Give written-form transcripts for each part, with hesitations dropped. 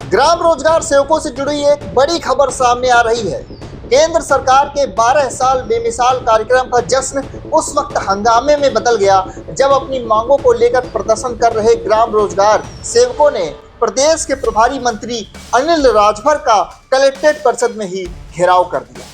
ग्राम रोजगार सेवकों से जुड़ी एक बड़ी खबर सामने आ रही है। केंद्र सरकार के 12 साल बेमिसाल कार्यक्रम का जश्न उस वक्त हंगामे में बदल गया जब अपनी मांगों को लेकर प्रदर्शन कर रहे ग्राम रोजगार सेवकों ने प्रदेश के प्रभारी मंत्री अनिल राजभर का कलेक्ट्रेट परिषद में ही घेराव कर दिया।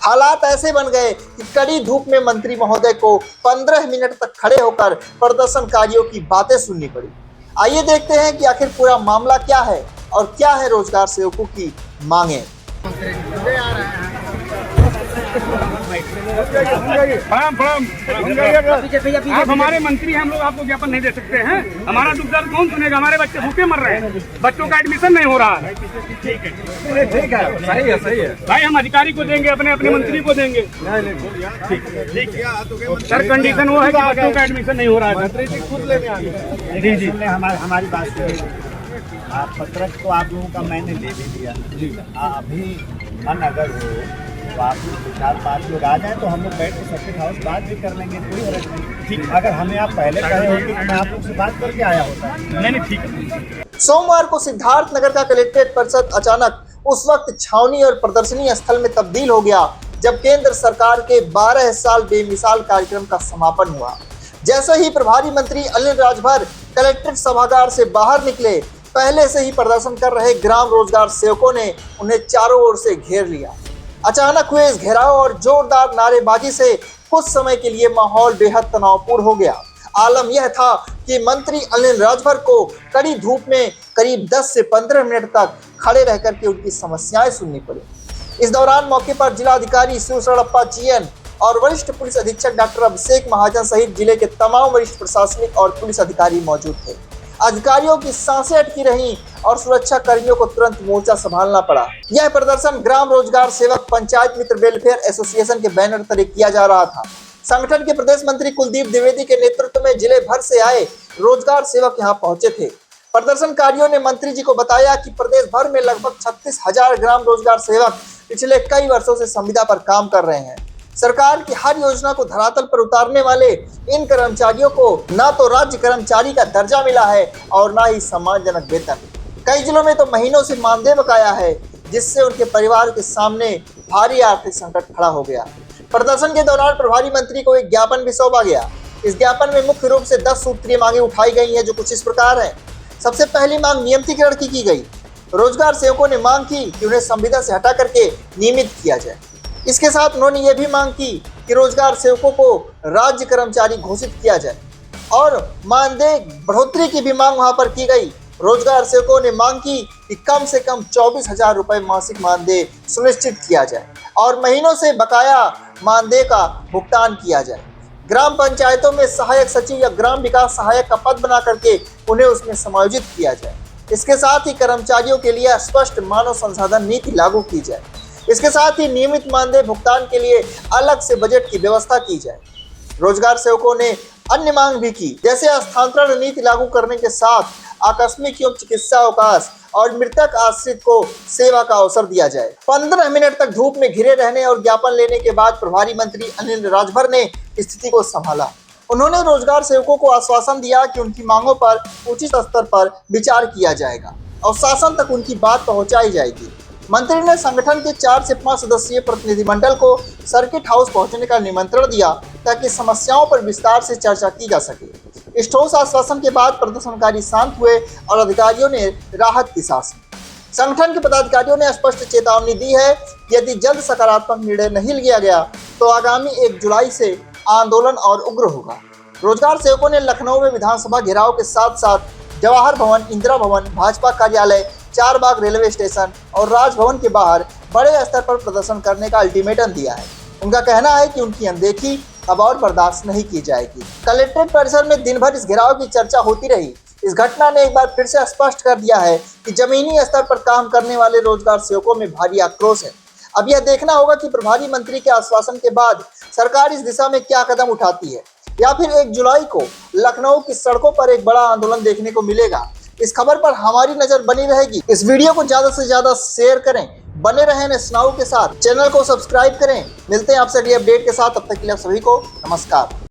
हालात ऐसे बन गए कि कड़ी धूप में मंत्री महोदय को 15 मिनट तक खड़े होकर प्रदर्शनकारियों की बातें सुननी पड़ी। आइए देखते हैं कि आखिर पूरा मामला क्या है और क्या है रोजगार सेवकों की मांगे। आप हमारे मंत्री हैं, हम लोग आपको ज्ञापन नहीं दे सकते हैं। हमारा दुख दर्द कौन सुनेगा? हमारे बच्चे भूखे मर रहे हैं, बच्चों का एडमिशन नहीं हो रहा है। ठीक है, सही है भाई, हम अधिकारी को देंगे, अपने मंत्री को देंगे। ठीक है सर, कंडीशन वो है कि बच्चों का एडमिशन नहीं हो रहा है। खुद लेने आ गए। जी हमारी बात सुनिए। आप पत्रक तो आप लोगों का मैंने दे भी दिया। अभी मन अगर हो तो आप लोग 4-5 लोग आ जाए तो हम लोग बैठ के सर्किट हाउस बात भी कर लेंगे, कोई हर्ज नहीं। ठीक, अगर हमें आप पहले कहे होते तो मैं आप लोग से बात करके आया होता। नहीं ठीक है। सोमवार को सिद्धार्थ नगर का कलेक्ट्रेट परिषद अचानक उस वक्त छावनी और प्रदर्शनी स्थल में तब्दील हो गया जब केंद्र सरकार के 12 साल बेमिसाल कार्यक्रम का समापन हुआ। जैसे ही प्रभारी मंत्री अनिल राजभर कलेक्ट्रेट सभागार से बाहर निकले, पहले से ही प्रदर्शन कर रहे ग्राम रोजगार सेवकों ने उन्हें चारों ओर से घेर लिया। अचानक हुए इस घेराव और जोरदार नारेबाजी से कुछ समय के लिए माहौल बेहद तनावपूर्ण हो गया। आलम यह था कि मंत्री अनिल राजभर को कड़ी धूप में करीब 10 से 15 मिनट तक खड़े रह करके उनकी समस्याएं सुननी पड़ी। इस दौरान मौके पर जिलाधिकारी शिवशरणप्पा जीएन और वरिष्ठ पुलिस अधीक्षक डॉक्टर अभिषेक महाजन सहित जिले के तमाम वरिष्ठ प्रशासनिक और पुलिस अधिकारी मौजूद थे। अधिकारियों की सांसें अटकी रहीं और सुरक्षा कर्मियों को तुरंत मोर्चा संभालना पड़ा। यह प्रदर्शन ग्राम रोजगार सेवक पंचायत मित्र वेलफेयर एसोसिएशन के बैनर तले किया जा रहा था। संगठन के प्रदेश मंत्री कुलदीप द्विवेदी के नेतृत्व में जिले भर से आए रोजगार सेवक यहां पहुंचे थे। प्रदर्शनकारियों ने मंत्री जी को बताया कि प्रदेश भर में लगभग 36,000 ग्राम रोजगार सेवक पिछले कई वर्षों से संविदा पर काम कर रहे हैं। सरकार की हर योजना को धरातल पर उतारने वाले इन कर्मचारियों को न तो राज्य कर्मचारी का दर्जा मिला है और न ही सम्मानजनक वेतन। कई जिलों में तो महीनों से मानदेय बकाया है, जिससे उनके परिवार के सामने भारी आर्थिक संकट खड़ा हो गया। प्रदर्शन के दौरान प्रभारी मंत्री को एक ज्ञापन भी सौंपा गया। इस ज्ञापन में मुख्य रूप से 10 सूत्रीय मांगे उठाई गई हैं, जो कुछ इस प्रकार है। सबसे पहली मांग नियमितीकरण की गई। रोजगार सेवकों ने मांग की कि उन्हें संविदा से हटा करके नियमित किया जाए। इसके साथ उन्होंने ये भी मांग की कि रोजगार सेवकों को राज्य कर्मचारी घोषित किया जाए और मानदेय बढ़ोतरी की भी मांग वहां पर की गई। रोजगार सेवकों ने मांग की कि कम से कम 24,000 रुपए मासिक मानदेय सुनिश्चित किया जाए और महीनों से बकाया मानदेय का भुगतान किया जाए। ग्राम पंचायतों में सहायक सचिव या ग्राम विकास सहायक का पद बना करके उन्हें उसमें समायोजित किया जाए। इसके साथ ही कर्मचारियों के लिए स्पष्ट मानव संसाधन नीति लागू की जाए। इसके साथ ही नियमित मानदेय भुगतान के लिए अलग से बजट की व्यवस्था की जाए। रोजगार सेवकों ने अन्य मांग भी की, जैसे स्थानांतरण नीति लागू करने के साथ आकस्मिक एवं चिकित्सा अवकाश और मृतक आश्रित को सेवा का अवसर दिया जाए। 15 मिनट तक धूप में घिरे रहने और ज्ञापन लेने के बाद प्रभारी मंत्री अनिल राजभर ने स्थिति को संभाला। उन्होंने रोजगार सेवकों को आश्वासन दिया कि उनकी मांगों पर उचित स्तर पर विचार किया जाएगा और शासन तक उनकी बात पहुंचाई जाएगी। मंत्री ने संगठन के 4 से 5 सदस्यीय प्रतिनिधिमंडल को सर्किट हाउस पहुंचने का निमंत्रण दिया ताकि समस्याओं पर विस्तार से चर्चा की जा सके। इस ठोस आश्वासन के बाद प्रदर्शनकारी शांत हुए और अधिकारियों ने राहत की सांस ली। संगठन के पदाधिकारियों ने स्पष्ट चेतावनी दी है कि यदि जल्द सकारात्मक निर्णय नहीं लिया गया तो आगामी 1 जुलाई से आंदोलन और उग्र होगा। रोजगार सेवकों ने लखनऊ में विधानसभा घेराव के साथ साथ जवाहर भवन, इंदिरा भवन, भाजपा कार्यालय, चारबाग रेलवे स्टेशन और राजभवन के बाहर बड़े स्तर पर प्रदर्शन करने का अल्टीमेटम दिया है। उनका कहना है कि उनकी अनदेखी अब और बर्दाश्त नहीं की जाएगी। कलेक्ट्रेट परिसर में दिन भर इस घेराव की चर्चा होती रही। इस घटना ने एक बार फिर से स्पष्ट कर दिया है कि जमीनी स्तर पर काम करने वाले रोजगार सेवकों में भारी आक्रोश है। अब यह देखना होगा कि प्रभारी मंत्री के आश्वासन के बाद सरकार इस दिशा में क्या कदम उठाती है, या फिर 1 जुलाई को लखनऊ की सड़कों पर एक बड़ा आंदोलन देखने को मिलेगा। इस खबर पर हमारी नजर बनी रहेगी। इस वीडियो को ज्यादा से ज्यादा शेयर करें। बने रहें नेशनाउ के साथ। चैनल को सब्सक्राइब करें। मिलते हैं आपसे अगली अपडेट के साथ। तब तक के लिए आप सभी को नमस्कार।